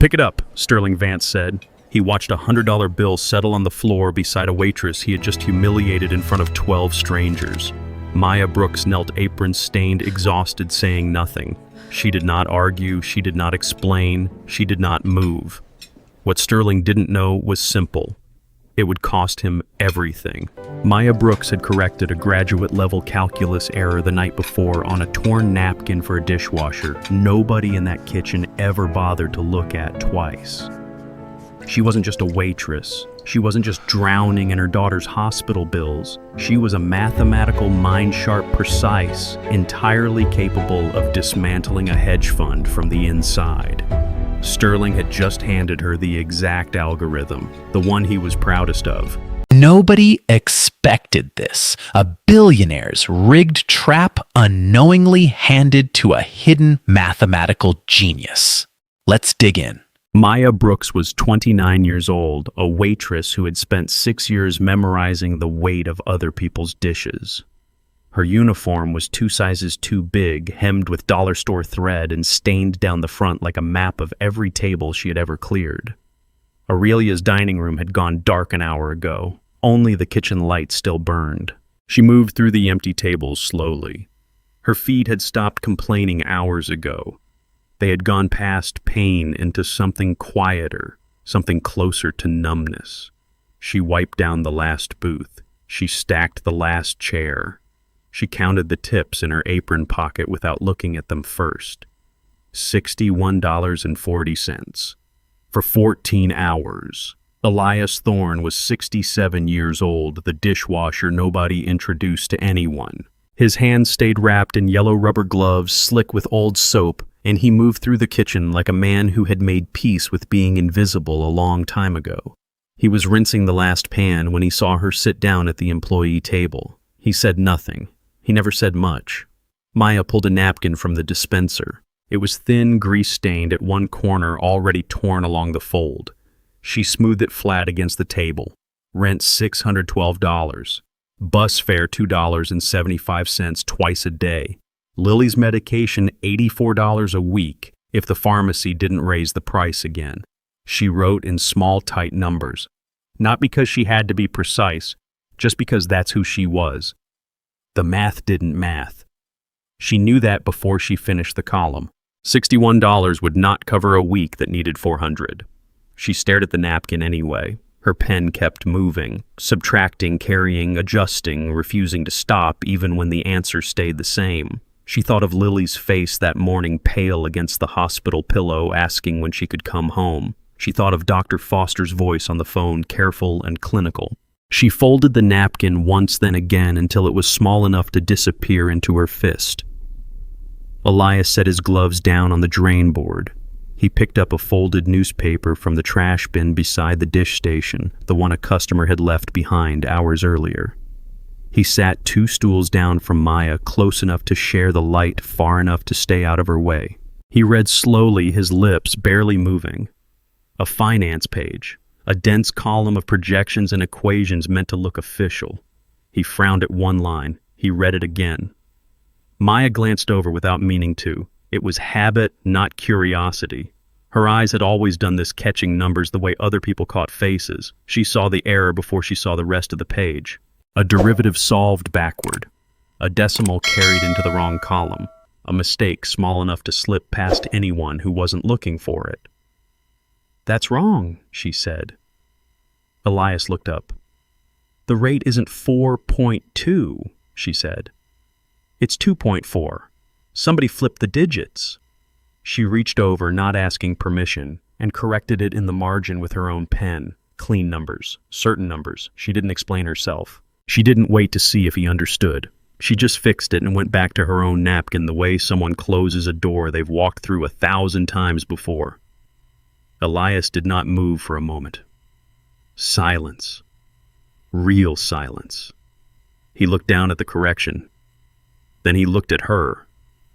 "Pick it up," Sterling Vance said. He watched a $100 bill settle on the floor beside a waitress he had just humiliated in front of 12 strangers. Maya Brooks knelt apron-stained, exhausted, saying nothing. She did not argue, she did not explain, she did not move. What Sterling didn't know was simple. It would cost him everything. Maya Brooks had corrected a graduate-level calculus error the night before on a torn napkin for a dishwasher nobody in that kitchen ever bothered to look at twice. She wasn't just a waitress. She wasn't just drowning in her daughter's hospital bills. She was a mathematical, mind-sharp, precise, entirely capable of dismantling a hedge fund from the inside. Sterling had just handed her the exact algorithm, the one he was proudest of. Nobody expected this. A billionaire's rigged trap unknowingly handed to a hidden mathematical genius. Let's dig in. Maya Brooks was 29 years old, a waitress who had spent 6 years memorizing the weight of other people's dishes. Her uniform was 2 sizes too big, hemmed with dollar store thread and stained down the front like a map of every table she had ever cleared. Aurelia's dining room had gone dark an hour ago. Only the kitchen light still burned. She moved through the empty tables slowly. Her feet had stopped complaining hours ago. They had gone past pain into something quieter, something closer to numbness. She wiped down the last booth. She stacked the last chair. She counted the tips in her apron pocket without looking at them first. $61.40. For 14 hours. Elias Thorne was 67 years old, the dishwasher nobody introduced to anyone. His hands stayed wrapped in yellow rubber gloves, slick with old soap, and he moved through the kitchen like a man who had made peace with being invisible a long time ago. He was rinsing the last pan when he saw her sit down at the employee table. He said nothing. He never said much. Maya pulled a napkin from the dispenser. It was thin, grease-stained at one corner, already torn along the fold. She smoothed it flat against the table. Rent $612. Bus fare $2.75 twice a day. Lily's medication $84 a week if the pharmacy didn't raise the price again. She wrote in small, tight numbers. Not because she had to be precise, just because that's who she was. The math didn't math. She knew that before she finished the column. $61 would not cover a week that needed $400. She stared at the napkin anyway. Her pen kept moving, subtracting, carrying, adjusting, refusing to stop even when the answer stayed the same. She thought of Lily's face that morning, pale against the hospital pillow, asking when she could come home. She thought of Dr. Foster's voice on the phone, careful and clinical. She folded the napkin once, then again, until it was small enough to disappear into her fist. Elias set his gloves down on the drain board. He picked up a folded newspaper from the trash bin beside the dish station, the one a customer had left behind hours earlier. He sat 2 stools down from Maya, close enough to share the light, far enough to stay out of her way. He read slowly, his lips barely moving. A finance page. A dense column of projections and equations meant to look official. He frowned at one line. He read it again. Maya glanced over without meaning to. It was habit, not curiosity. Her eyes had always done this, catching numbers the way other people caught faces. She saw the error before she saw the rest of the page. A derivative solved backward. A decimal carried into the wrong column. A mistake small enough to slip past anyone who wasn't looking for it. "That's wrong," she said. Elias looked up. "The rate isn't 4.2, she said. "It's 2.4. Somebody flipped the digits." She reached over, not asking permission, and corrected it in the margin with her own pen. Clean numbers, certain numbers. She didn't explain herself. She didn't wait to see if he understood. She just fixed it and went back to her own napkin the way someone closes a door they've walked through 1,000 times before. Elias did not move for a moment. Silence. Real silence. He looked down at the correction. Then he looked at her.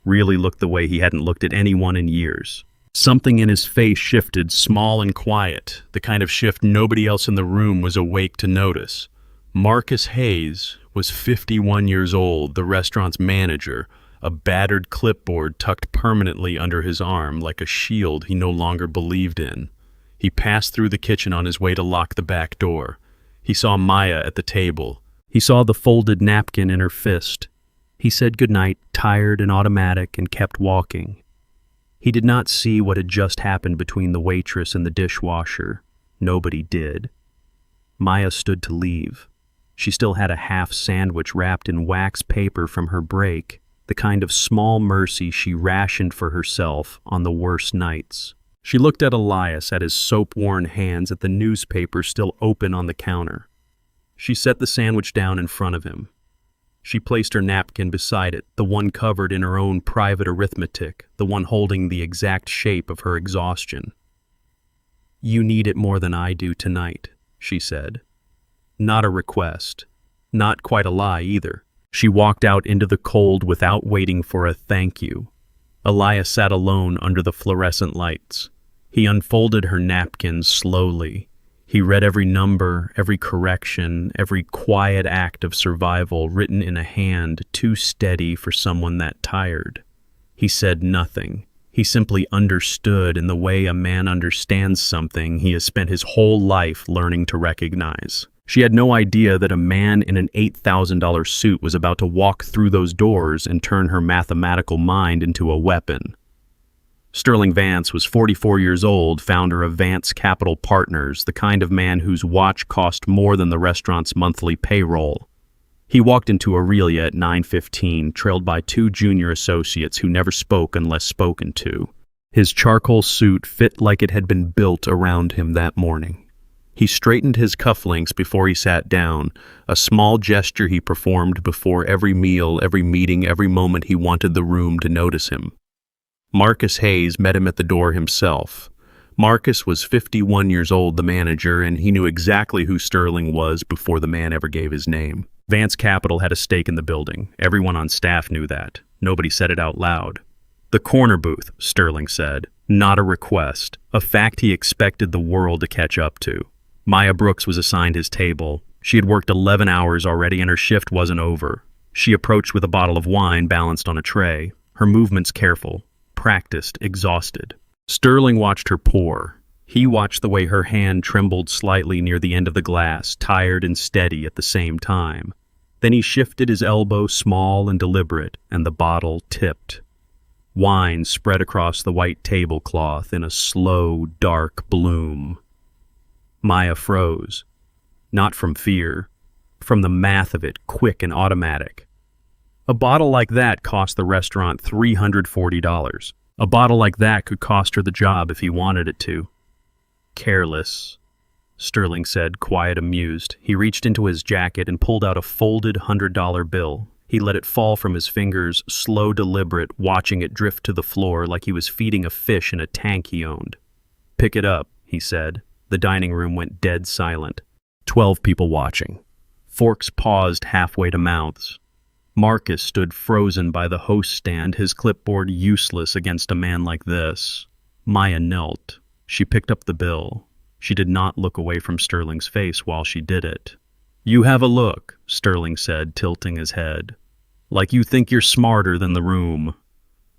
Really looked the way he hadn't looked at anyone in years. Something in his face shifted, small and quiet, the kind of shift nobody else in the room was awake to notice. Marcus Hayes was 51 years old, the restaurant's manager, a battered clipboard tucked permanently under his arm like a shield he no longer believed in. He passed through the kitchen on his way to lock the back door. He saw Maya at the table. He saw the folded napkin in her fist. He said goodnight, tired and automatic, and kept walking. He did not see what had just happened between the waitress and the dishwasher. Nobody did. Maya stood to leave. She still had a half sandwich wrapped in wax paper from her break, the kind of small mercy she rationed for herself on the worst nights. She looked at Elias, at his soap-worn hands, at the newspaper still open on the counter. She set the sandwich down in front of him. She placed her napkin beside it, the one covered in her own private arithmetic, the one holding the exact shape of her exhaustion. "You need it more than I do tonight," she said. Not a request. Not quite a lie either. She walked out into the cold without waiting for a thank you. Elias sat alone under the fluorescent lights. He unfolded her napkins slowly. He read every number, every correction, every quiet act of survival written in a hand too steady for someone that tired. He said nothing. He simply understood in the way a man understands something he has spent his whole life learning to recognize. She had no idea that a man in an $8,000 suit was about to walk through those doors and turn her mathematical mind into a weapon. Sterling Vance was 44 years old, founder of Vance Capital Partners, the kind of man whose watch cost more than the restaurant's monthly payroll. He walked into Aurelia at 9:15, trailed by two junior associates who never spoke unless spoken to. His charcoal suit fit like it had been built around him that morning. He straightened his cufflinks before he sat down, a small gesture he performed before every meal, every meeting, every moment he wanted the room to notice him. Marcus Hayes met him at the door himself. Marcus was 51 years old, the manager, and he knew exactly who Sterling was before the man ever gave his name. Vance Capital had a stake in the building. Everyone on staff knew that. Nobody said it out loud. "The corner booth," Sterling said. Not a request. A fact he expected the world to catch up to. Maya Brooks was assigned his table. She had worked 11 hours already and her shift wasn't over. She approached with a bottle of wine balanced on a tray, her movements careful, practiced, exhausted. Sterling watched her pour. He watched the way her hand trembled slightly near the end of the glass, tired and steady at the same time. Then he shifted his elbow, small and deliberate, and the bottle tipped. Wine spread across the white tablecloth in a slow, dark bloom. Maya froze. Not from fear, from the math of it, quick and automatic. A bottle like that cost the restaurant $340. A bottle like that could cost her the job if he wanted it to. "Careless," Sterling said, quiet, amused. He reached into his jacket and pulled out a folded $100 bill. He let it fall from his fingers, slow, deliberate, watching it drift to the floor like he was feeding a fish in a tank he owned. "Pick it up," he said. The dining room went dead silent. 12 people watching. Forks paused halfway to mouths. Marcus stood frozen by the host stand, his clipboard useless against a man like this. Maya knelt. She picked up the bill. She did not look away from Sterling's face while she did it. "You have a look," Sterling said, tilting his head. "Like you think you're smarter than the room."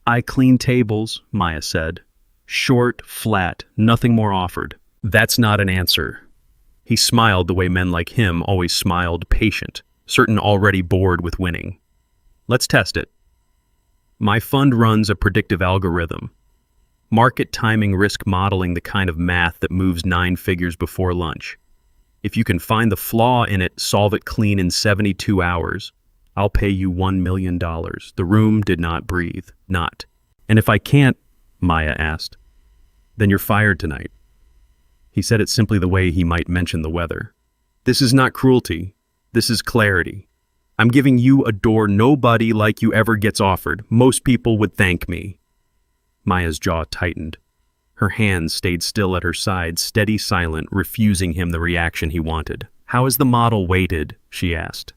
"I clean tables," Maya said. Short, flat, nothing more offered. "That's not an answer." He smiled the way men like him always smiled, patient, certain already bored with winning. "Let's test it. My fund runs a predictive algorithm. Market timing risk modeling, the kind of math that moves 9 figures before lunch. If you can find the flaw in it, solve it clean in 72 hours, I'll pay you $1 million. The room did not breathe. Not. "And if I can't," Maya asked, "then you're fired tonight." He said it simply the way he might mention the weather. "This is not cruelty. This is clarity. I'm giving you a door nobody like you ever gets offered. Most people would thank me." Maya's jaw tightened. Her hands stayed still at her side, steady, silent, refusing him the reaction he wanted. "How is the model weighted?" she asked.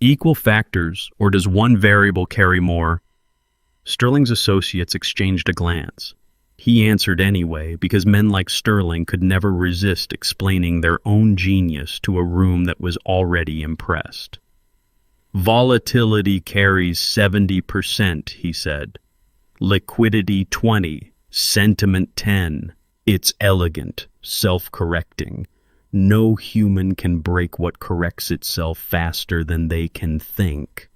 "Equal factors, or does one variable carry more?" Sterling's associates exchanged a glance. He answered anyway, because men like Sterling could never resist explaining their own genius to a room that was already impressed. Volatility carries 70%, he said. Liquidity 20, sentiment 10. It's elegant, self-correcting. No human can break what corrects itself faster than they can think.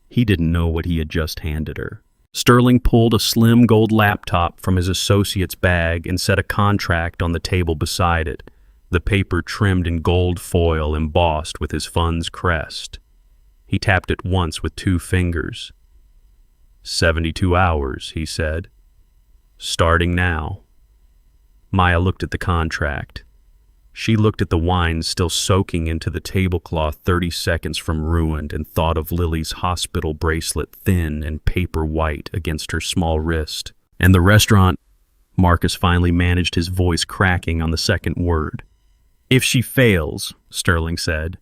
He didn't know what he had just handed her. Sterling pulled a slim gold laptop from his associate's bag and set a contract on the table beside it, the paper trimmed in gold foil embossed with his fund's crest. He tapped it once with 2 fingers. 72 hours, he said. Starting now. Maya looked at the contract. She looked at the wine still soaking into the tablecloth 30 seconds from ruined and thought of Lily's hospital bracelet thin and paper white against her small wrist. And the restaurant, Marcus finally managed his voice cracking on the second word. If she fails, Sterling said,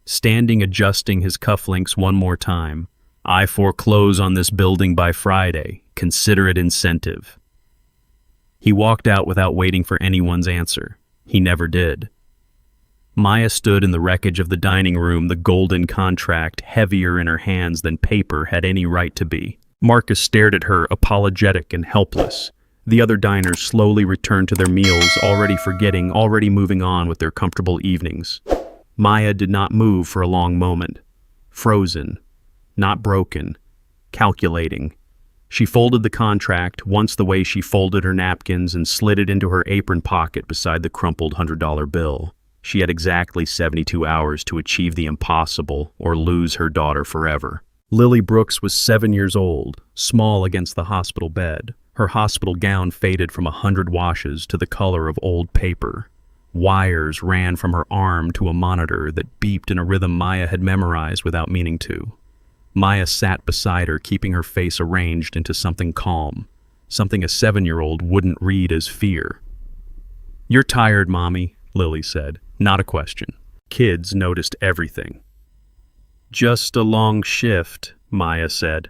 standing adjusting his cufflinks one more time, I foreclose on this building by Friday. Consider it incentive. He walked out without waiting for anyone's answer. He never did. Maya stood in the wreckage of the dining room, the golden contract heavier in her hands than paper had any right to be. Marcus stared at her, apologetic and helpless. The other diners slowly returned to their meals, already forgetting, already moving on with their comfortable evenings. Maya did not move for a long moment. Frozen. Not broken. Calculating. She folded the contract, once the way she folded her napkins, and slid it into her apron pocket beside the crumpled $100 bill. She had exactly 72 hours to achieve the impossible or lose her daughter forever. Lily Brooks was 7 years old, small against the hospital bed. Her hospital gown faded from 100 washes to the color of old paper. Wires ran from her arm to a monitor that beeped in a rhythm Maya had memorized without meaning to. Maya sat beside her, keeping her face arranged into something calm, something a 7-year-old wouldn't read as fear. You're tired, Mommy, Lily said. Not a question. Kids noticed everything. Just a long shift, Maya said.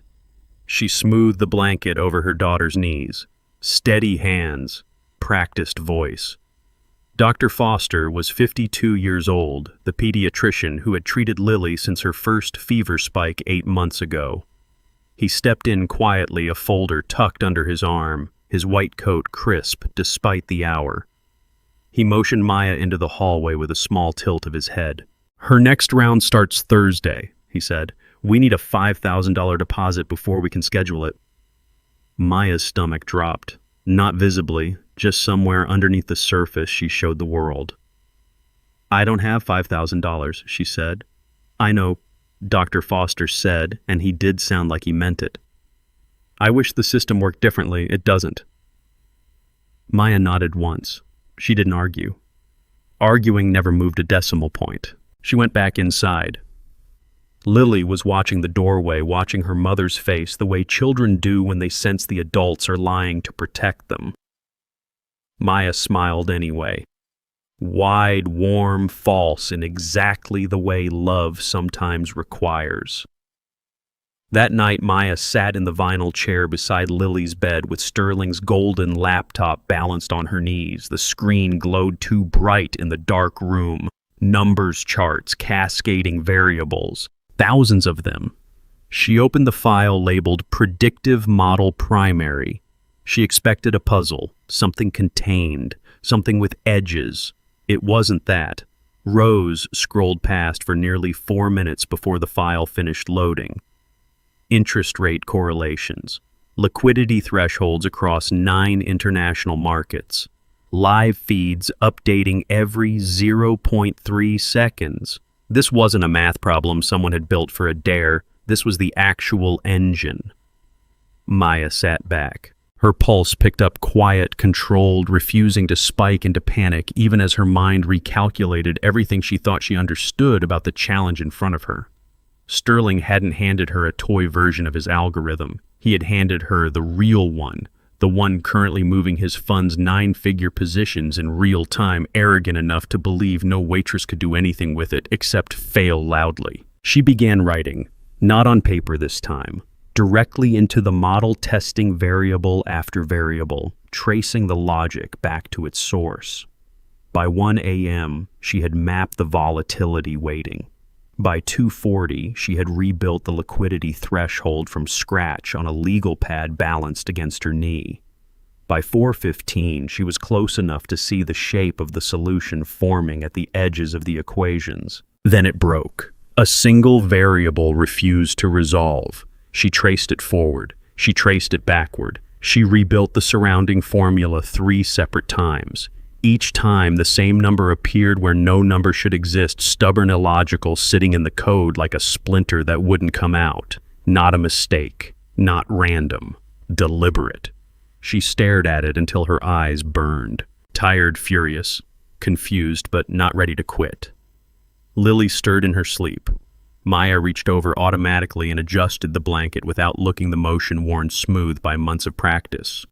She smoothed the blanket over her daughter's knees. Steady hands, practiced voice. Dr. Foster was 52 years old, the pediatrician who had treated Lily since her first fever spike 8 months ago. He stepped in quietly, a folder tucked under his arm, his white coat crisp despite the hour. He motioned Maya into the hallway with a small tilt of his head. Her next round starts Thursday, he said. We need a $5,000 deposit before we can schedule it. Maya's stomach dropped. Not visibly, just somewhere underneath the surface she showed the world. I don't have $5,000, she said. I know, Dr. Foster said, and he did sound like he meant it. I wish the system worked differently. It doesn't. Maya nodded once. She didn't argue. Arguing never moved a decimal point. She went back inside. Lily was watching the doorway, watching her mother's face the way children do when they sense the adults are lying to protect them. Maya smiled anyway. Wide, warm, false, in exactly the way love sometimes requires. That night, Maya sat in the vinyl chair beside Lily's bed with Sterling's golden laptop balanced on her knees. The screen glowed too bright in the dark room. Numbers charts, cascading variables. Thousands of them. She opened the file labeled Predictive Model Primary. She expected a puzzle, something contained, something with edges. It wasn't that. Rows scrolled past for nearly 4 minutes before the file finished loading. Interest rate correlations. Liquidity thresholds across 9 international markets. Live feeds updating every 0.3 seconds. This wasn't a math problem someone had built for a dare. This was the actual engine. Maya sat back. Her pulse picked up quiet, controlled, refusing to spike into panic even as her mind recalculated everything she thought she understood about the challenge in front of her. Sterling hadn't handed her a toy version of his algorithm. He had handed her the real one, the one currently moving his fund's 9-figure positions in real time, arrogant enough to believe no waitress could do anything with it except fail loudly. She began writing, not on paper this time, directly into the model, testing variable after variable, tracing the logic back to its source. By 1 a.m., she had mapped the volatility weighting. By 2:40, she had rebuilt the liquidity threshold from scratch on a legal pad balanced against her knee. By 4:15, she was close enough to see the shape of the solution forming at the edges of the equations. Then it broke. A single variable refused to resolve. She traced it forward. She traced it backward. She rebuilt the surrounding formula 3 separate times. Each time, the same number appeared where no number should exist, stubborn, illogical, sitting in the code like a splinter that wouldn't come out. Not a mistake. Not random. Deliberate. She stared at it until her eyes burned. Tired, furious, confused, but not ready to quit. Lily stirred in her sleep. Maya reached over automatically and adjusted the blanket without looking the motion worn smooth by months of practice.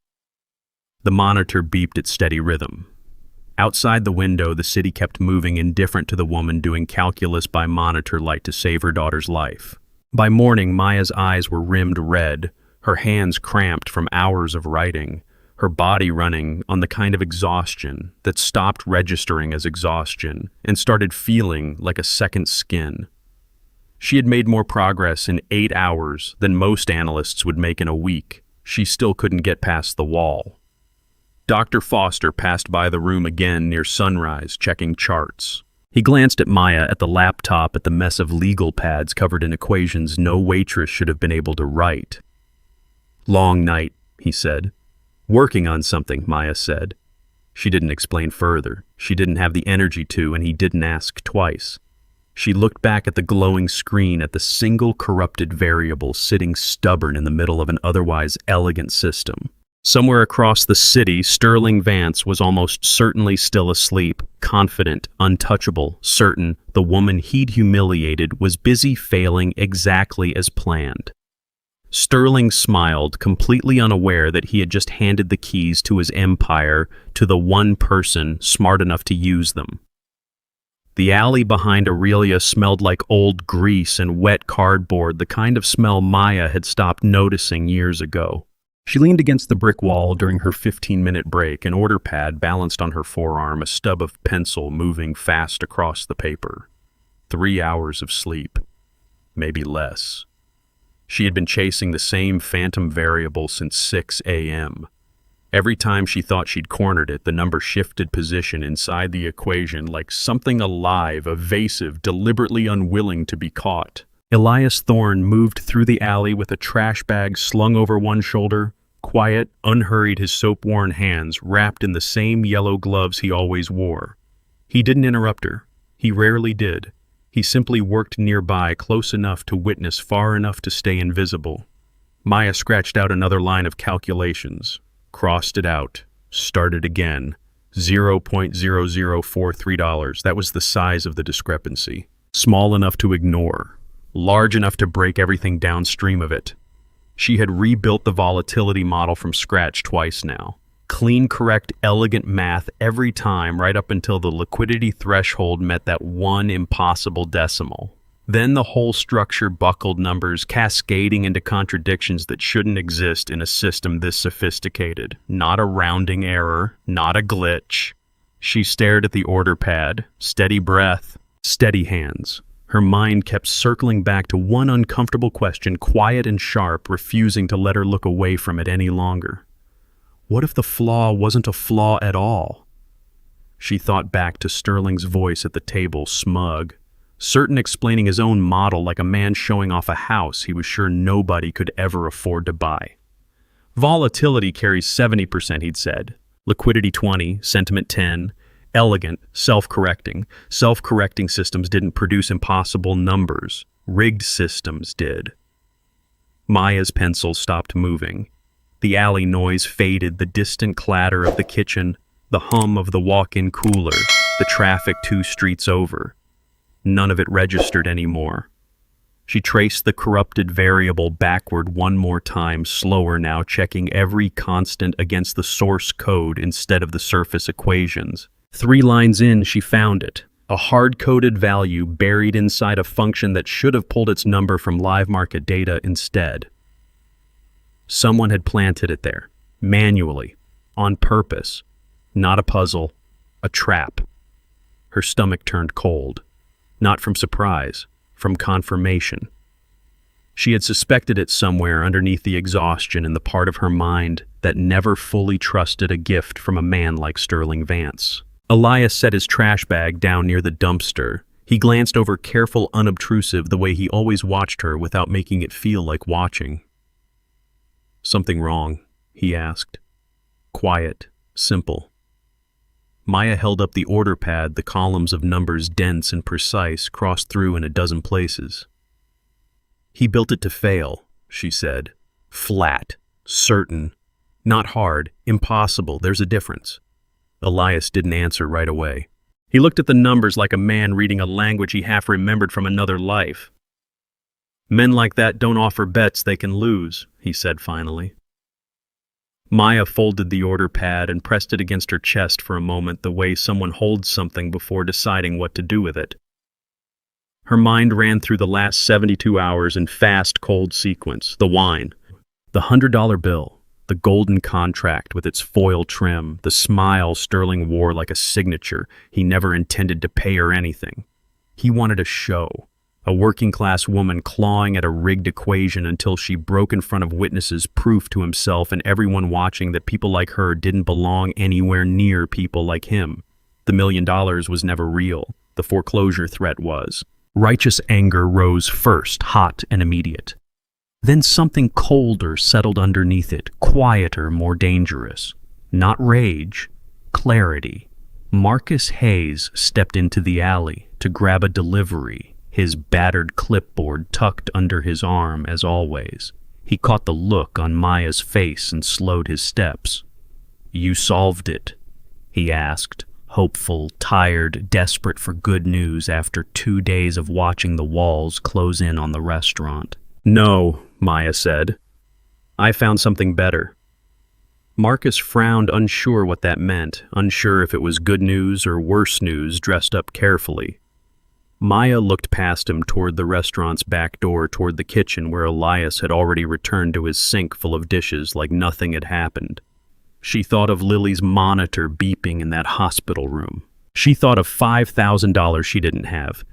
The monitor beeped its steady rhythm. Outside the window, the city kept moving, indifferent to the woman doing calculus by monitor light to save her daughter's life. By morning, Maya's eyes were rimmed red, her hands cramped from hours of writing, her body running on the kind of exhaustion that stopped registering as exhaustion and started feeling like a second skin. She had made more progress in 8 hours than most analysts would make in a week. She still couldn't get past the wall. Dr. Foster passed by the room again near sunrise, checking charts. He glanced at Maya, at the laptop, at the mess of legal pads covered in equations no waitress should have been able to write. "Long night," he said. "Working on something," Maya said. She didn't explain further. She didn't have the energy to, and he didn't ask twice. She looked back at the glowing screen, at the single corrupted variable sitting stubborn in the middle of an otherwise elegant system. Somewhere across the city, Sterling Vance was almost certainly still asleep, confident, untouchable, certain the woman he'd humiliated was busy failing exactly as planned. Sterling smiled, completely unaware that he had just handed the keys to his empire to the one person smart enough to use them. The alley behind Aurelia smelled like old grease and wet cardboard, the kind of smell Maya had stopped noticing years ago. She leaned against the brick wall during her 15-minute break, an order pad balanced on her forearm, a stub of pencil moving fast across the paper. 3 hours of sleep. Maybe less. She had been chasing the same phantom variable since 6 a.m. Every time she thought she'd cornered it, the number shifted position inside the equation like something alive, evasive, deliberately unwilling to be caught. Elias Thorne moved through the alley with a trash bag slung over one shoulder, quiet, unhurried, his soap-worn hands wrapped in the same yellow gloves he always wore. He didn't interrupt her. He rarely did. He simply worked nearby, close enough to witness, far enough to stay invisible. Maya scratched out another line of calculations, crossed it out, started again. $0.0043. That was the size of the discrepancy. Small enough to ignore. Large enough to break everything downstream of it. She had rebuilt the volatility model from scratch twice now. Clean, correct, elegant math every time, right up until the liquidity threshold met that one impossible decimal. Then the whole structure buckled, numbers cascading into contradictions that shouldn't exist in a system this sophisticated. Not a rounding error, not a glitch. She stared at the order pad, steady breath, steady hands. Her mind kept circling back to one uncomfortable question, quiet and sharp, refusing to let her look away from it any longer. What if the flaw wasn't a flaw at all? She thought back to Sterling's voice at the table, smug, certain, explaining his own model like a man showing off a house he was sure nobody could ever afford to buy. Volatility carries 70%, he'd said. Liquidity 20, sentiment 10. Elegant, self-correcting. Self-correcting systems didn't produce impossible numbers. Rigged systems did. Maya's pencil stopped moving. The alley noise faded, the distant clatter of the kitchen, the hum of the walk-in cooler, the traffic 2 streets over. None of it registered anymore. She traced the corrupted variable backward one more time, slower now, checking every constant against the source code instead of the surface equations. 3 lines in, she found it. A hard-coded value buried inside a function that should have pulled its number from live market data instead. Someone had planted it there, manually, on purpose. Not a puzzle, a trap. Her stomach turned cold. Not from surprise, from confirmation. She had suspected it somewhere underneath the exhaustion in the part of her mind that never fully trusted a gift from a man like Sterling Vance. Elias set his trash bag down near the dumpster. He glanced over careful, unobtrusive, the way he always watched her without making it feel like watching. "Something wrong?" he asked. Quiet, simple. Maya held up the order pad, the columns of numbers dense and precise, crossed through in a dozen places. "He built it to fail," she said. "Flat, certain, not hard, impossible, there's a difference." Elias didn't answer right away. He looked at the numbers like a man reading a language he half remembered from another life. "Men like that don't offer bets they can lose," he said finally. Maya folded the order pad and pressed it against her chest for a moment, the way someone holds something before deciding what to do with it. Her mind ran through the last 72 hours in fast, cold sequence. The wine, the $100 bill, the golden contract with its foil trim, the smile Sterling wore like a signature. He never intended to pay her anything. He wanted a show, a working-class woman clawing at a rigged equation until she broke in front of witnesses, proof to himself and everyone watching that people like her didn't belong anywhere near people like him. The $1 million was never real. The foreclosure threat was. Righteous anger rose first, hot and immediate. Then something colder settled underneath it, quieter, more dangerous. Not rage, clarity. Marcus Hayes stepped into the alley to grab a delivery, his battered clipboard tucked under his arm as always. He caught the look on Maya's face and slowed his steps. "You solved it?" he asked. Hopeful, tired, desperate for good news after 2 days of watching the walls close in on the restaurant. "No," Maya said. "I found something better." Marcus frowned, unsure what that meant, unsure if it was good news or worse news dressed up carefully. Maya looked past him toward the restaurant's back door, toward the kitchen where Elias had already returned to his sink full of dishes like nothing had happened. She thought of Lily's monitor beeping in that hospital room. She thought of $5,000 she didn't have,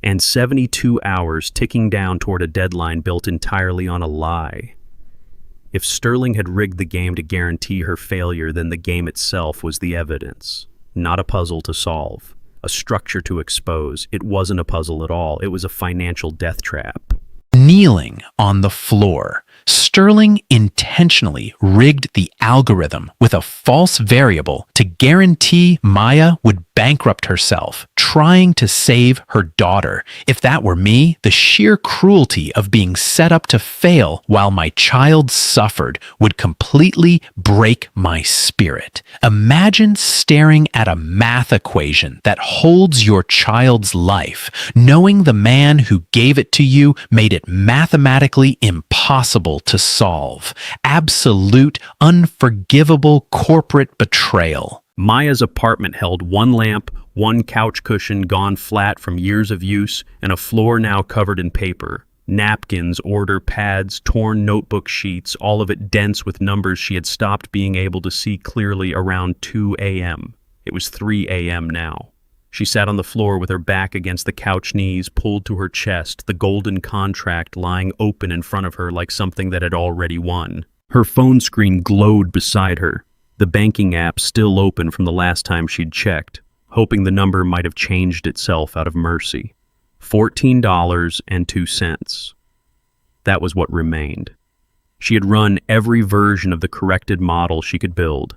and 72 hours ticking down toward a deadline built entirely on a lie. If Sterling had rigged the game to guarantee her failure, then the game itself was the evidence, not a puzzle to solve, a structure to expose. It wasn't a puzzle at all. It was a financial death trap. Kneeling on the floor, Sterling intentionally rigged the algorithm with a false variable to guarantee Maya would bankrupt herself, trying to save her daughter. If that were me, the sheer cruelty of being set up to fail while my child suffered would completely break my spirit. Imagine staring at a math equation that holds your child's life, knowing the man who gave it to you made it mathematically impossible to solve. Absolute, unforgivable corporate betrayal. Maya's apartment held one lamp, one couch cushion gone flat from years of use, and a floor now covered in paper. Napkins, order pads, torn notebook sheets, all of it dense with numbers she had stopped being able to see clearly around 2 a.m. It was 3 a.m. now. She sat on the floor with her back against the couch knees pulled to her chest, the golden contract lying open in front of her like something that had already won. Her phone screen glowed beside her, the banking app still open from the last time she'd checked, hoping the number might have changed itself out of mercy. $14.02. That was what remained. She had run every version of the corrected model she could build.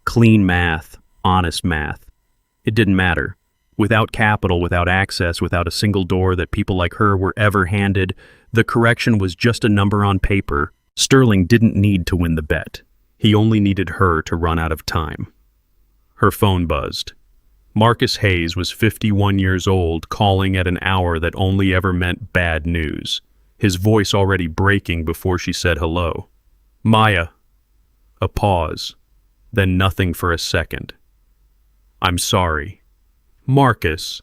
Clean math, honest math. It didn't matter. Without capital, without access, without a single door that people like her were ever handed, the correction was just a number on paper. Sterling didn't need to win the bet. He only needed her to run out of time. Her phone buzzed. Marcus Hayes was 51 years old, calling at an hour that only ever meant bad news, his voice already breaking before she said hello. "Maya." A pause, then nothing for a second. "I'm sorry." "Marcus."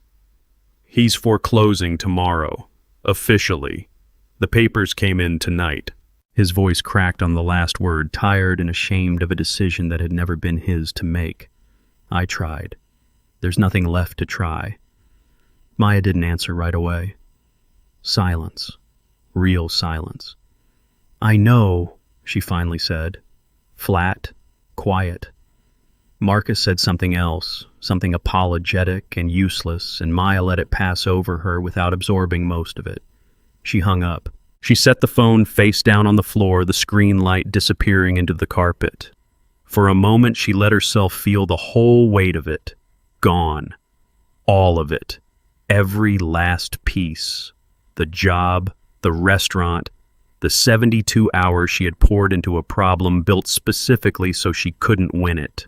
"He's foreclosing tomorrow. Officially. The papers came in tonight." His voice cracked on the last word, tired and ashamed of a decision that had never been his to make. "I tried. There's nothing left to try." Maya didn't answer right away. Silence. Real silence. "I know," she finally said. Flat, quiet. Marcus said something else, something apologetic and useless, and Maya let it pass over her without absorbing most of it. She hung up. She set the phone face down on the floor, the screen light disappearing into the carpet. For a moment, she let herself feel the whole weight of it. Gone. All of it. Every last piece. The job, the restaurant, the 72 hours she had poured into a problem built specifically so she couldn't win it.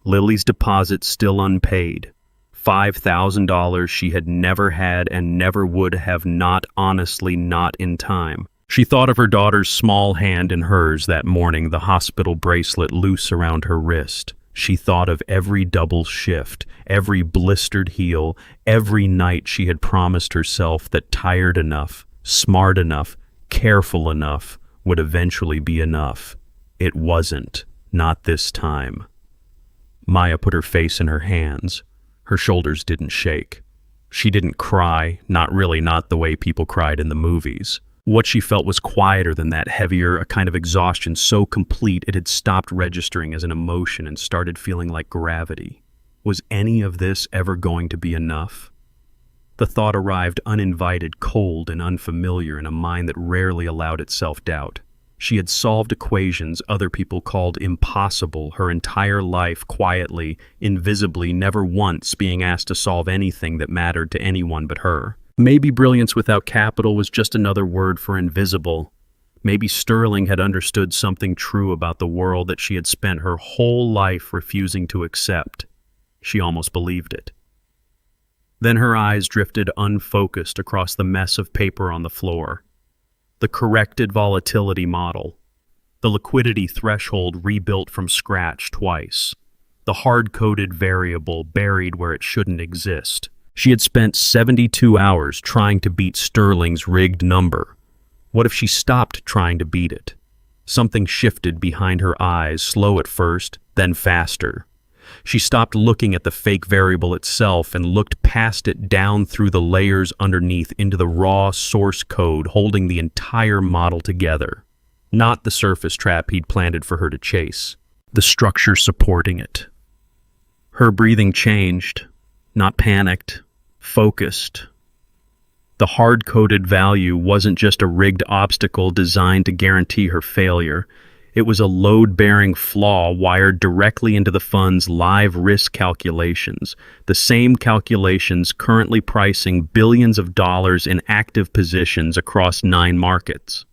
Lily's deposit still unpaid. $5,000 she had never had and never would have, not honestly, not in time. She thought of her daughter's small hand in hers that morning, the hospital bracelet loose around her wrist. She thought of every double shift, every blistered heel, every night she had promised herself that tired enough, smart enough, careful enough would eventually be enough. It wasn't. Not this time. Maya put her face in her hands. Her shoulders didn't shake. She didn't cry, not really, not the way people cried in the movies. What she felt was quieter than that, heavier, a kind of exhaustion so complete it had stopped registering as an emotion and started feeling like gravity. Was any of this ever going to be enough? The thought arrived uninvited, cold and unfamiliar in a mind that rarely allowed itself doubt. She had solved equations other people called impossible her entire life, quietly, invisibly, never once being asked to solve anything that mattered to anyone but her. Maybe brilliance without capital was just another word for invisible. Maybe Sterling had understood something true about the world that she had spent her whole life refusing to accept. She almost believed it. Then her eyes drifted unfocused across the mess of paper on the floor. The corrected volatility model. The liquidity threshold rebuilt from scratch twice. The hard-coded variable buried where it shouldn't exist. She had spent 72 hours trying to beat Sterling's rigged number. What if she stopped trying to beat it? Something shifted behind her eyes, slow at first, then faster. She stopped looking at the fake variable itself and looked past it down through the layers underneath into the raw source code holding the entire model together. Not the surface trap he'd planted for her to chase. The structure supporting it. Her breathing changed. Not panicked. Focused. The hard-coded value wasn't just a rigged obstacle designed to guarantee her failure. It was a load-bearing flaw wired directly into the fund's live risk calculations, the same calculations currently pricing billions of dollars in active positions across 9 markets.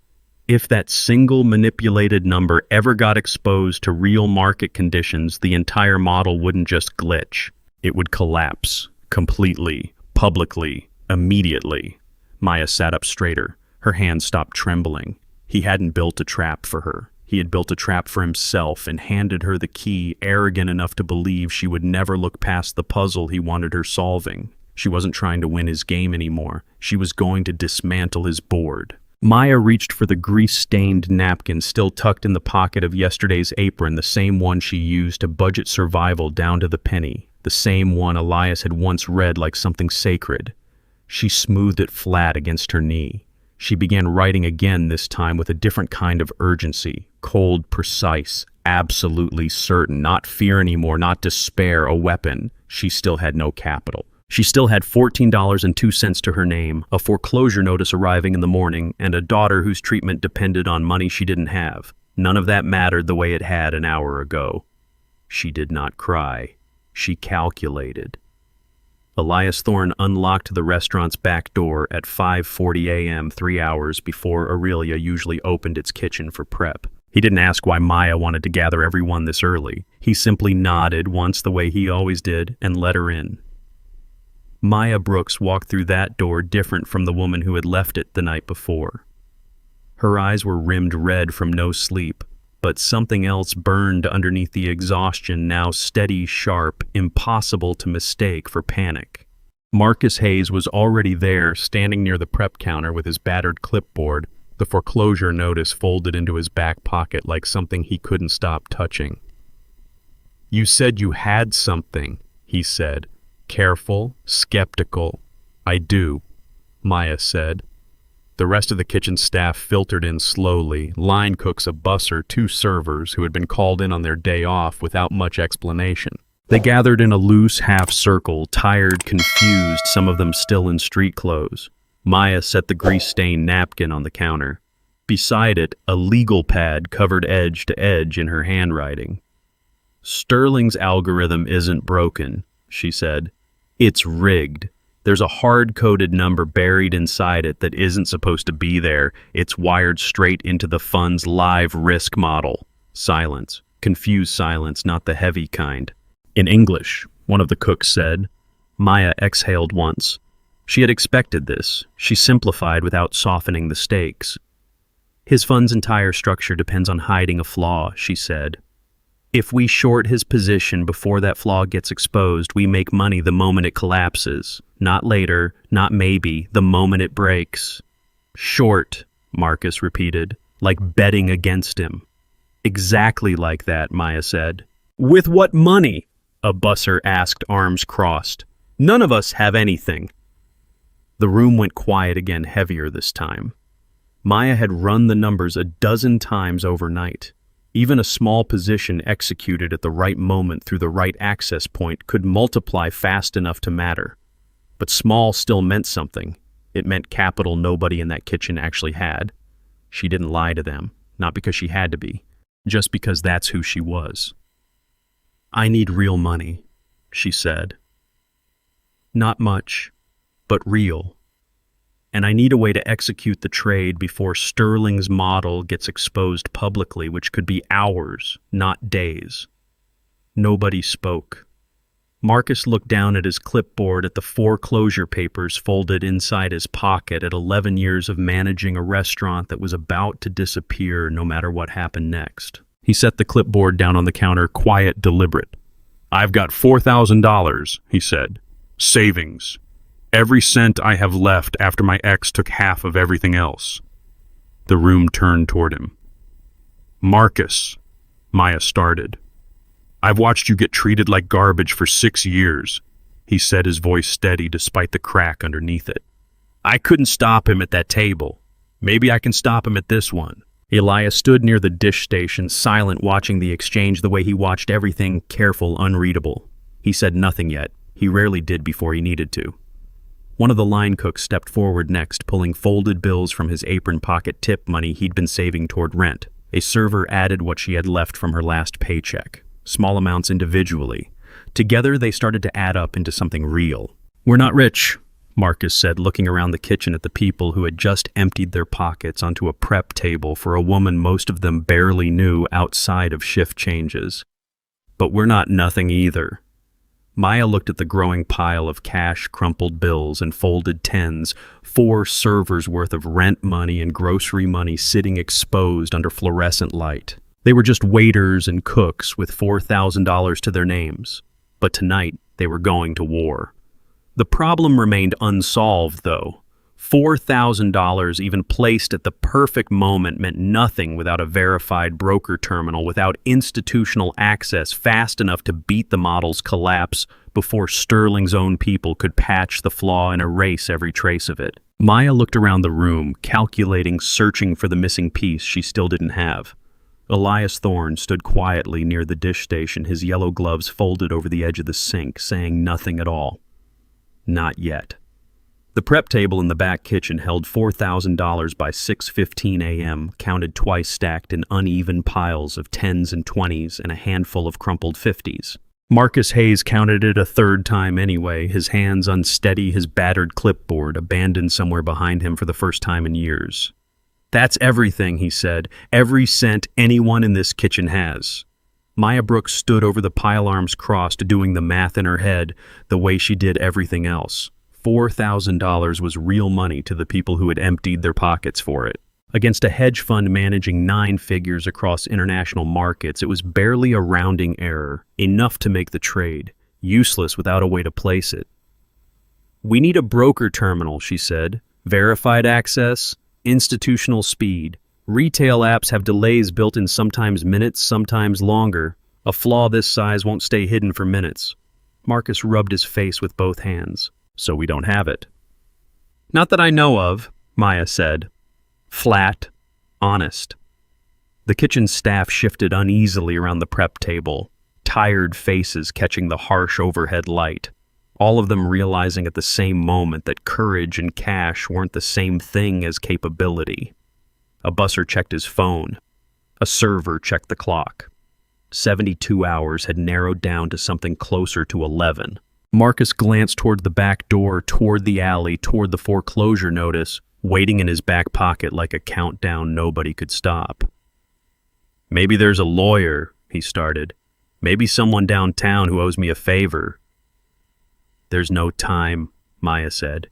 If that single manipulated number ever got exposed to real market conditions, the entire model wouldn't just glitch. It would collapse, completely, publicly, immediately. Maya sat up straighter. Her hands stopped trembling. He hadn't built a trap for her. He had built a trap for himself and handed her the key, arrogant enough to believe she would never look past the puzzle he wanted her solving. She wasn't trying to win his game anymore. She was going to dismantle his board. Maya reached for the grease-stained napkin still tucked in the pocket of yesterday's apron, the same one she used to budget survival down to the penny, the same one Elias had once read like something sacred. She smoothed it flat against her knee. She began writing again, this time with a different kind of urgency, cold, precise, absolutely certain, not fear anymore, not despair, a weapon. She still had no capital. She still had $14.02 to her name, a foreclosure notice arriving in the morning, and a daughter whose treatment depended on money she didn't have. None of that mattered the way it had an hour ago. She did not cry. She calculated. Elias Thorne unlocked the restaurant's back door at 5:40 a.m., 3 hours before Aurelia usually opened its kitchen for prep. He didn't ask why Maya wanted to gather everyone this early. He simply nodded once the way he always did and let her in. Maya Brooks walked through that door different from the woman who had left it the night before. Her eyes were rimmed red from no sleep, but something else burned underneath the exhaustion, now steady, sharp, impossible to mistake for panic. Marcus Hayes was already there, standing near the prep counter with his battered clipboard, the foreclosure notice folded into his back pocket like something he couldn't stop touching. "You said you had something," he said, careful, skeptical. "I do." Maya said. The rest of the kitchen staff filtered in slowly, line cooks, a busser, two servers who had been called in on their day off without much explanation. They gathered in a loose half circle, tired, confused, some of them still in street clothes. Maya set the grease-stained napkin on the counter. Beside it, a legal pad covered edge to edge in her handwriting. Sterling's algorithm isn't broken, she said. It's rigged. There's a hard-coded number buried inside it that isn't supposed to be there. It's wired straight into the fund's live risk model. Silence. Confused silence, not the heavy kind. In English, one of the cooks said. Maya exhaled once. She had expected this. She simplified without softening the stakes. His fund's entire structure depends on hiding a flaw, she said. If we short his position before that flaw gets exposed, we make money the moment it collapses. Not later, not maybe, the moment it breaks. Short, Marcus repeated, like betting against him. Exactly like that, Maya said. With what money? A busser asked, arms crossed. None of us have anything. The room went quiet again, heavier this time. Maya had run the numbers a dozen times overnight. Even a small position executed at the right moment through the right access point could multiply fast enough to matter. But small still meant something. It meant capital nobody in that kitchen actually had. She didn't lie to them, not because she had to be, just because that's who she was. I need real money, she said. Not much, but real. And I need a way to execute the trade before Sterling's model gets exposed publicly, which could be hours, not days. Nobody spoke. Marcus looked down at his clipboard at the foreclosure papers folded inside his pocket at 11 years of managing a restaurant that was about to disappear no matter what happened next. He set the clipboard down on the counter, quiet, deliberate. I've got $4,000, he said. Savings. Every cent I have left after my ex took half of everything else. The room turned toward him. Marcus, Maya started. I've watched you get treated like garbage for 6 years, he said, his voice steady despite the crack underneath it. I couldn't stop him at that table. Maybe I can stop him at this one. Elias stood near the dish station, silent, watching the exchange the way he watched everything, careful, unreadable. He said nothing yet. He rarely did before he needed to. One of the line cooks stepped forward next, pulling folded bills from his apron pocket tip money he'd been saving toward rent. A server added what she had left from her last paycheck. Small amounts individually. Together, they started to add up into something real. We're not rich, Marcus said, looking around the kitchen at the people who had just emptied their pockets onto a prep table for a woman most of them barely knew outside of shift changes. But we're not nothing either. Maya looked at the growing pile of cash, crumpled bills, and folded tens, 4 servers' worth of rent money and grocery money sitting exposed under fluorescent light. They were just waiters and cooks with $4,000 to their names. But tonight, they were going to war. The problem remained unsolved, though. $4,000 even placed at the perfect moment meant nothing without a verified broker terminal, without institutional access fast enough to beat the model's collapse before Sterling's own people could patch the flaw and erase every trace of it. Maya looked around the room, calculating, searching for the missing piece she still didn't have. Elias Thorne stood quietly near the dish station, his yellow gloves folded over the edge of the sink, saying nothing at all. Not yet. The prep table in the back kitchen held $4,000 by 6:15 a.m., counted twice stacked in uneven piles of 10s and 20s and a handful of crumpled 50s. Marcus Hayes counted it a third time anyway, his hands unsteady, his battered clipboard abandoned somewhere behind him for the first time in years. That's everything, he said. Every cent anyone in this kitchen has. Maya Brooks stood over the pile, arms crossed, doing the math in her head the way she did everything else. $4,000 was real money to the people who had emptied their pockets for it. Against a hedge fund managing 9 figures across international markets, it was barely a rounding error, enough to make the trade, useless without a way to place it. We need a broker terminal, she said. Verified access, institutional speed. Retail apps have delays built in, sometimes minutes, sometimes longer. A flaw this size won't stay hidden for minutes. Marcus rubbed his face with both hands. So we don't have it. Not that I know of, Maya said. Flat, honest. The kitchen staff shifted uneasily around the prep table, tired faces catching the harsh overhead light, all of them realizing at the same moment that courage and cash weren't the same thing as capability. A busser checked his phone. A server checked the clock. 72 hours had narrowed down to something closer to 11. Marcus glanced toward the back door, toward the alley, toward the foreclosure notice, waiting in his back pocket like a countdown nobody could stop. Maybe there's a lawyer, he started. Maybe someone downtown who owes me a favor. There's no time, Maya said.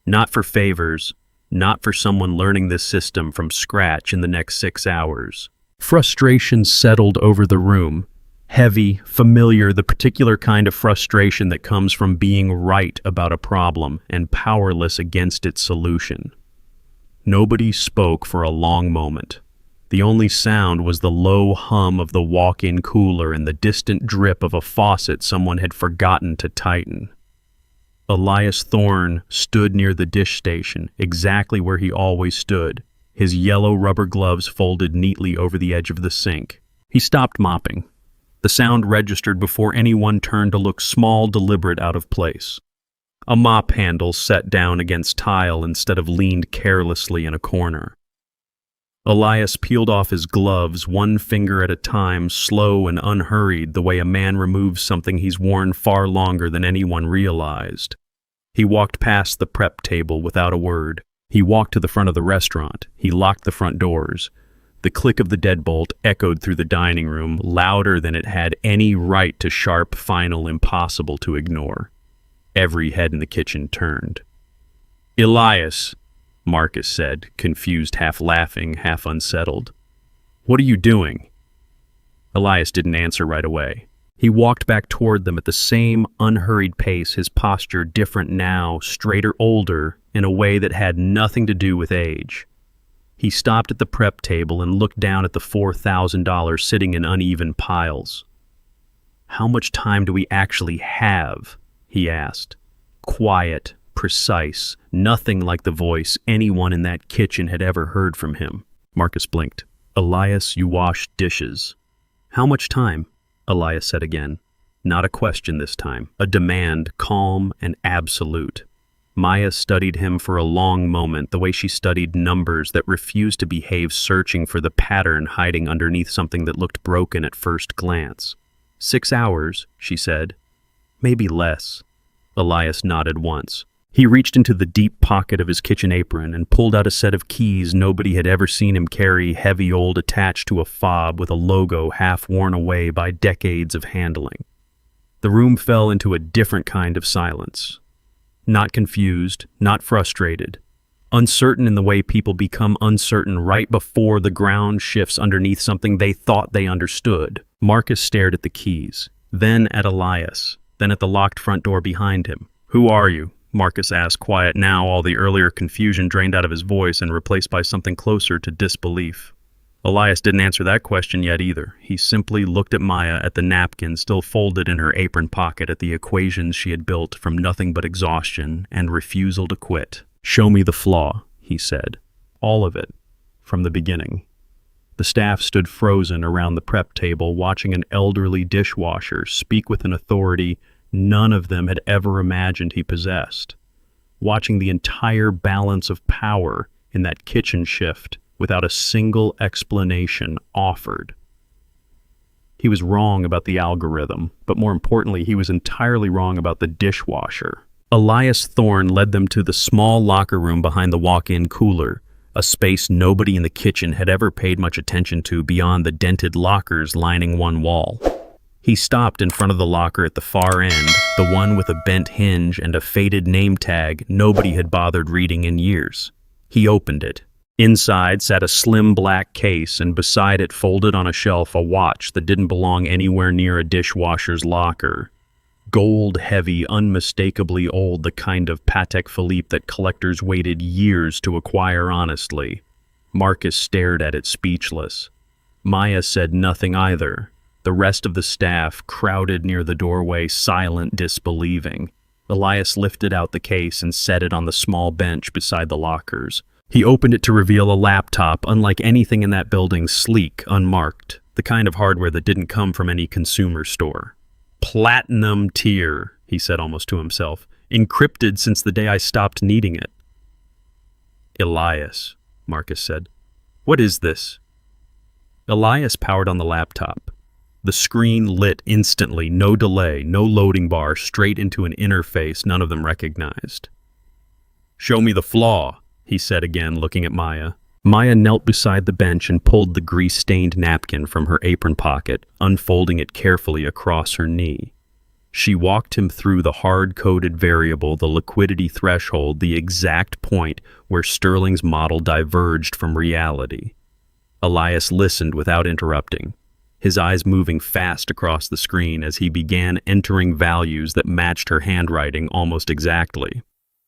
Not for favors, not for someone learning this system from scratch in the next 6 hours. Frustration settled over the room. Heavy, familiar, the particular kind of frustration that comes from being right about a problem and powerless against its solution. Nobody spoke for a long moment. The only sound was the low hum of the walk-in cooler and the distant drip of a faucet someone had forgotten to tighten. Elias Thorne stood near the dish station, exactly where he always stood, his yellow rubber gloves folded neatly over the edge of the sink. He stopped mopping. The sound registered before anyone turned to look small, deliberate, out of place. A mop handle set down against tile instead of leaned carelessly in a corner. Elias peeled off his gloves, one finger at a time, slow and unhurried, the way a man removes something he's worn far longer than anyone realized. He walked past the prep table without a word. He walked to the front of the restaurant. He locked the front doors. The click of the deadbolt echoed through the dining room, louder than it had any right to, sharp, final, impossible to ignore. Every head in the kitchen turned. "Elias," Marcus said, confused, half laughing, half unsettled. "What are you doing?" Elias didn't answer right away. He walked back toward them at the same unhurried pace, his posture different now, straighter, older, in a way that had nothing to do with age. He stopped at the prep table and looked down at the $4,000 sitting in uneven piles. "How much time do we actually have?" he asked. Quiet, precise, nothing like the voice anyone in that kitchen had ever heard from him. Marcus blinked. "Elias, you wash dishes." "How much time?" Elias said again. Not a question this time, a demand, calm and absolute. Maya studied him for a long moment, the way she studied numbers that refused to behave, searching for the pattern hiding underneath something that looked broken at first glance. 6 hours, she said. "Maybe less." Elias nodded once. He reached into the deep pocket of his kitchen apron and pulled out a set of keys nobody had ever seen him carry, heavy old, attached to a fob with a logo half worn away by decades of handling. The room fell into a different kind of silence. Not confused, not frustrated. Uncertain in the way people become uncertain right before the ground shifts underneath something they thought they understood. Marcus stared at the keys, then at Elias, then at the locked front door behind him. "Who are you?" Marcus asked, quiet now, all the earlier confusion drained out of his voice and replaced by something closer to disbelief. Elias didn't answer that question yet either. He simply looked at Maya, at the napkin still folded in her apron pocket, at the equations she had built from nothing but exhaustion and refusal to quit. "Show me the flaw," he said. "All of it, from the beginning." The staff stood frozen around the prep table, watching an elderly dishwasher speak with an authority none of them had ever imagined he possessed, watching the entire balance of power in that kitchen shift without a single explanation offered. He was wrong about the algorithm, but more importantly, he was entirely wrong about the dishwasher. Elias Thorne led them to the small locker room behind the walk-in cooler, a space nobody in the kitchen had ever paid much attention to beyond the dented lockers lining one wall. He stopped in front of the locker at the far end, the one with a bent hinge and a faded name tag nobody had bothered reading in years. He opened it. Inside sat a slim black case, and beside it, folded on a shelf, a watch that didn't belong anywhere near a dishwasher's locker. Gold-heavy, unmistakably old, the kind of Patek Philippe that collectors waited years to acquire honestly. Marcus stared at it, speechless. Maya said nothing either. The rest of the staff crowded near the doorway, silent, disbelieving. Elias lifted out the case and set it on the small bench beside the lockers. He opened it to reveal a laptop, unlike anything in that building, sleek, unmarked, the kind of hardware that didn't come from any consumer store. Platinum tier, he said almost to himself, encrypted since the day I stopped needing it. Elias, Marcus said. What is this? Elias powered on the laptop. The screen lit instantly, no delay, no loading bar, straight into an interface none of them recognized. Show me the flaw, he said again, looking at Maya. Maya knelt beside the bench and pulled the grease-stained napkin from her apron pocket, unfolding it carefully across her knee. She walked him through the hard-coded variable, the liquidity threshold, the exact point where Sterling's model diverged from reality. Elias listened without interrupting, his eyes moving fast across the screen as he began entering values that matched her handwriting almost exactly.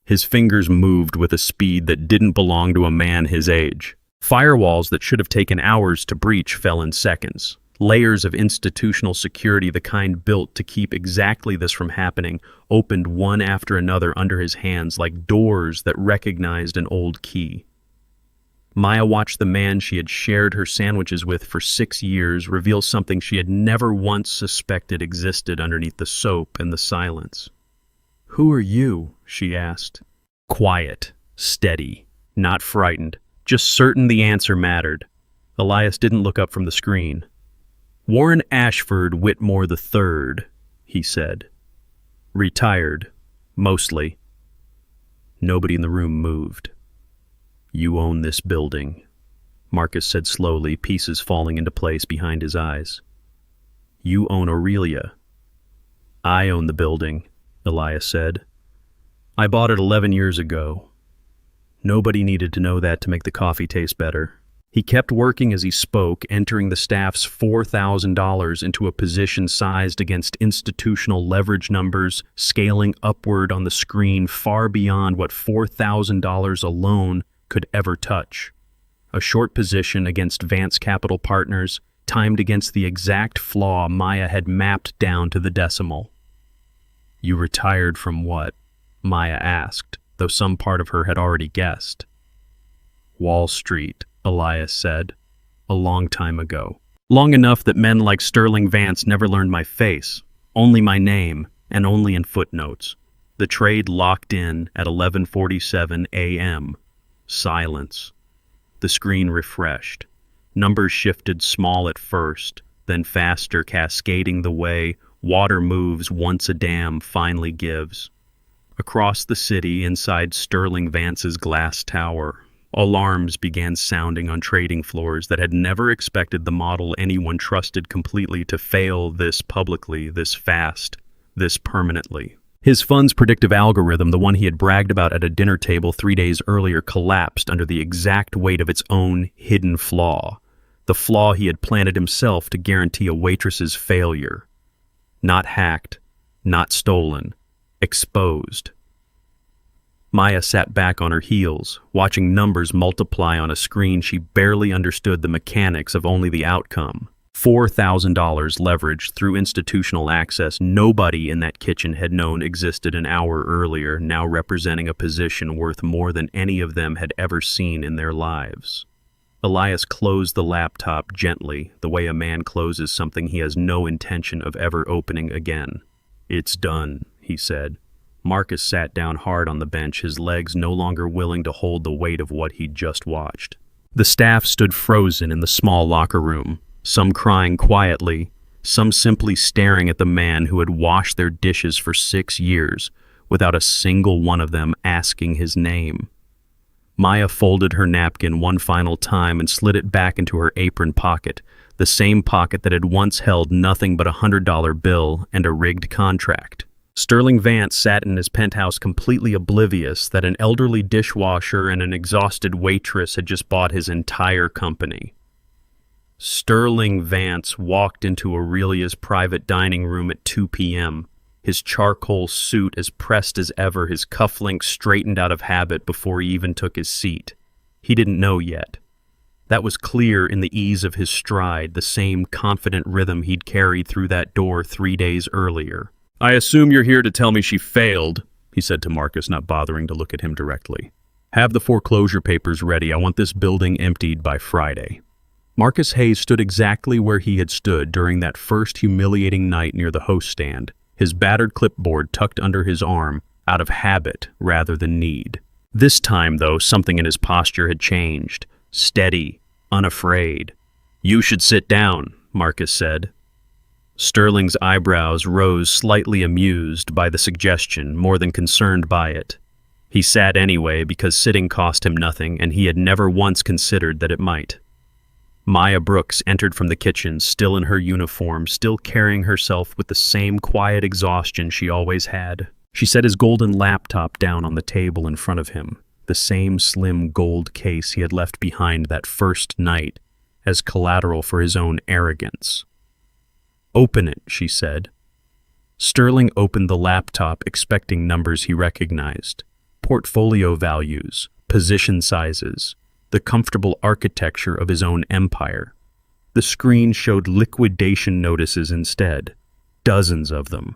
His fingers moved with a speed that didn't belong to a man his age. Firewalls that should have taken hours to breach fell in seconds. Layers of institutional security, the kind built to keep exactly this from happening, opened one after another under his hands like doors that recognized an old key. Maya watched the man she had shared her sandwiches with for 6 years reveal something she had never once suspected existed underneath the soap and the silence. "Who are you?" she asked. Quiet, steady, not frightened, just certain the answer mattered. Elias didn't look up from the screen. "Warren Ashford Whitmore III, he said. "Retired, mostly." Nobody in the room moved. "You own this building," Marcus said slowly, pieces falling into place behind his eyes. "You own Aurelia." "I own the building," Elias said. "I bought it 11 years ago. Nobody needed to know that to make the coffee taste better." He kept working as he spoke, entering the staff's $4,000 into a position sized against institutional leverage numbers, scaling upward on the screen far beyond what $4,000 alone could ever touch. A short position against Vance Capital Partners, timed against the exact flaw Maya had mapped down to the decimal. "You retired from what?" Maya asked, though some part of her had already guessed. "Wall Street," Elias said, "a long time ago. Long enough that men like Sterling Vance never learned my face, only my name, and only in footnotes. The trade locked in at 11:47 a.m. Silence. The screen refreshed. Numbers shifted small at first, then faster, cascading the way water moves once a dam finally gives. Across the city, inside Sterling Vance's glass tower, alarms began sounding on trading floors that had never expected the model anyone trusted completely to fail this publicly, this fast, this permanently. His fund's predictive algorithm, the one he had bragged about at a dinner table 3 days earlier, collapsed under the exact weight of its own hidden flaw, the flaw he had planted himself to guarantee a waitress's failure. Not hacked, not stolen, exposed. Maya sat back on her heels, watching numbers multiply on a screen she barely understood the mechanics of, only the outcome. $4,000 leveraged through institutional access nobody in that kitchen had known existed an hour earlier, now representing a position worth more than any of them had ever seen in their lives. Elias closed the laptop gently, the way a man closes something he has no intention of ever opening again. "It's done," he said. Marcus sat down hard on the bench, his legs no longer willing to hold the weight of what he'd just watched. The staff stood frozen in the small locker room, some crying quietly, some simply staring at the man who had washed their dishes for 6 years without a single one of them asking his name. Maya folded her napkin one final time and slid it back into her apron pocket, the same pocket that had once held nothing but a $100 bill and a rigged contract. Sterling Vance sat in his penthouse completely oblivious that an elderly dishwasher and an exhausted waitress had just bought his entire company. Sterling Vance walked into Aurelia's private dining room at 2 p.m., his charcoal suit as pressed as ever, his cufflinks straightened out of habit before he even took his seat. He didn't know yet. That was clear in the ease of his stride, the same confident rhythm he'd carried through that door 3 days earlier. I assume you're here to tell me she failed, he said to Marcus, not bothering to look at him directly. Have the foreclosure papers ready. I want this building emptied by Friday. Marcus Hayes stood exactly where he had stood during that first humiliating night near the host stand, his battered clipboard tucked under his arm out of habit rather than need. This time, though, something in his posture had changed. Steady, unafraid. You should sit down, Marcus said. Sterling's eyebrows rose, slightly amused by the suggestion, more than concerned by it. He sat anyway because sitting cost him nothing, and he had never once considered that it might. Maya Brooks entered from the kitchen, still in her uniform, still carrying herself with the same quiet exhaustion she always had. She set his golden laptop down on the table in front of him, the same slim gold case he had left behind that first night as collateral for his own arrogance. Open it, she said. Sterling opened the laptop, expecting numbers he recognized. Portfolio values, position sizes, the comfortable architecture of his own empire. The screen showed liquidation notices instead, dozens of them,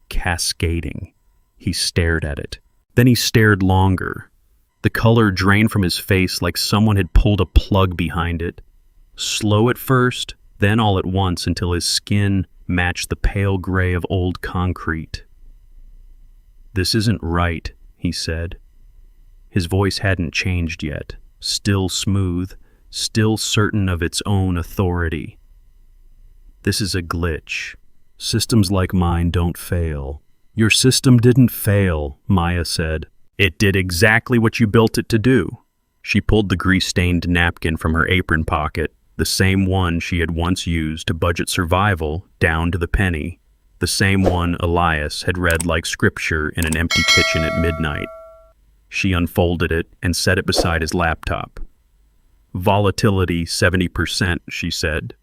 cascading. He stared at it. Then he stared longer. The color drained from his face like someone had pulled a plug behind it. Slow at first, then all at once until his skin matched the pale gray of old concrete. This isn't right, he said. His voice hadn't changed yet, still smooth, still certain of its own authority. This is a glitch. Systems like mine don't fail. Your system didn't fail, Maya said. It did exactly what you built it to do. She pulled the grease-stained napkin from her apron pocket, the same one she had once used to budget survival down to the penny, the same one Elias had read like scripture in an empty kitchen at midnight. She unfolded it and set it beside his laptop. Volatility 70%, she said.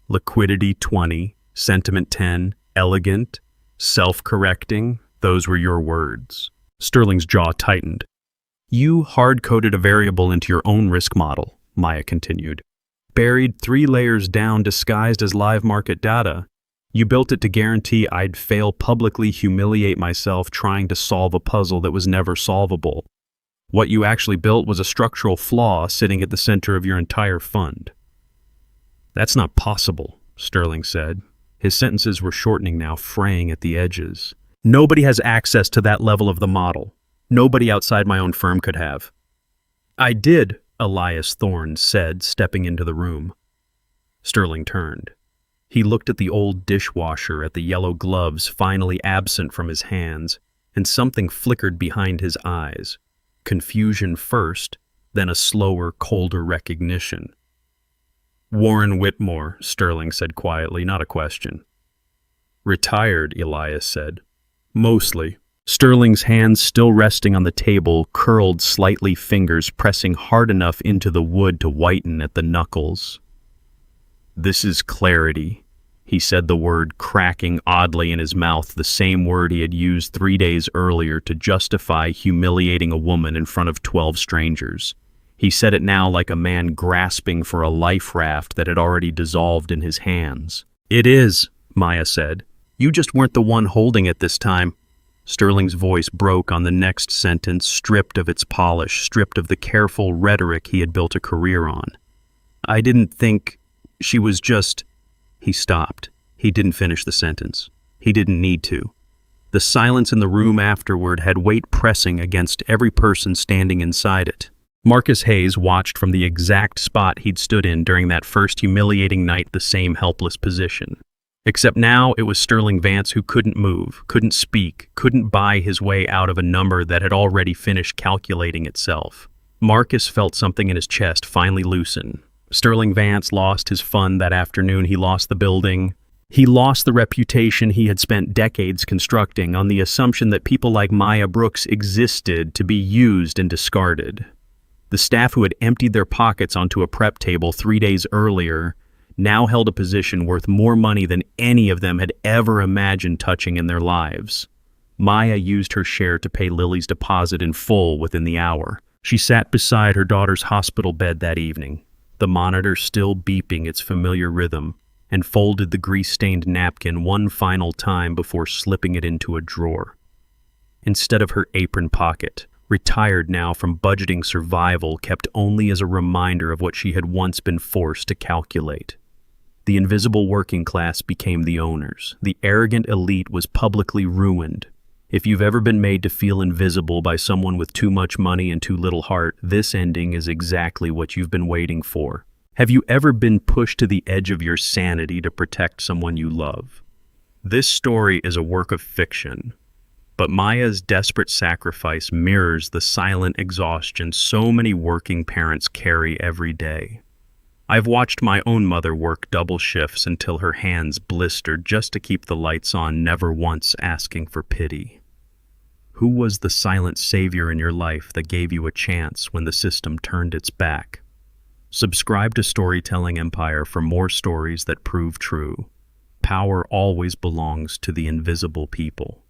Liquidity 20, sentiment 10, elegant, self-correcting, those were your words. Sterling's jaw tightened. You hard-coded a variable into your own risk model, Maya continued. Buried 3 layers down disguised as live market data. You built it to guarantee I'd fail publicly, humiliate myself trying to solve a puzzle that was never solvable. What you actually built was a structural flaw sitting at the center of your entire fund. That's not possible, Sterling said. His sentences were shortening now, fraying at the edges. Nobody has access to that level of the model. Nobody outside my own firm could have. I did, Elias Thorne said, stepping into the room. Sterling turned. He looked at the old dishwasher, at the yellow gloves finally absent from his hands, and something flickered behind his eyes. Confusion first, then a slower, colder recognition. Warren Whitmore, Sterling said quietly, not a question. Retired, Elias said. Mostly. Sterling's hands, still resting on the table, curled slightly, fingers pressing hard enough into the wood to whiten at the knuckles. This is clarity, he said, the word cracking oddly in his mouth, the same word he had used 3 days earlier to justify humiliating a woman in front of 12 strangers. He said it now like a man grasping for a life raft that had already dissolved in his hands. It is, Maya said. You just weren't the one holding it this time. Sterling's voice broke on the next sentence, stripped of its polish, stripped of the careful rhetoric he had built a career on. I didn't think she was just... He stopped. He didn't finish the sentence. He didn't need to. The silence in the room afterward had weight pressing against every person standing inside it. Marcus Hayes watched from the exact spot he'd stood in during that first humiliating night, the same helpless position. Except now it was Sterling Vance who couldn't move, couldn't speak, couldn't buy his way out of a number that had already finished calculating itself. Marcus felt something in his chest finally loosen. Sterling Vance lost his fund that afternoon. He lost the building. He lost the reputation he had spent decades constructing on the assumption that people like Maya Brooks existed to be used and discarded. The staff who had emptied their pockets onto a prep table 3 days earlier now held a position worth more money than any of them had ever imagined touching in their lives. Maya used her share to pay Lily's deposit in full within the hour. She sat beside her daughter's hospital bed that evening, the monitor still beeping its familiar rhythm. and folded the grease-stained napkin one final time before slipping it into a drawer. Instead of her apron pocket, retired now from budgeting survival, kept only as a reminder of what she had once been forced to calculate. The invisible working class became the owners. The arrogant elite was publicly ruined. If you've ever been made to feel invisible by someone with too much money and too little heart, this ending is exactly what you've been waiting for. Have you ever been pushed to the edge of your sanity to protect someone you love? This story is a work of fiction, but Maya's desperate sacrifice mirrors the silent exhaustion so many working parents carry every day. I've watched my own mother work double shifts until her hands blistered just to keep the lights on, never once asking for pity. Who was the silent savior in your life that gave you a chance when the system turned its back? Subscribe to Storytelling Empire for more stories that prove true. Power always belongs to the invisible people.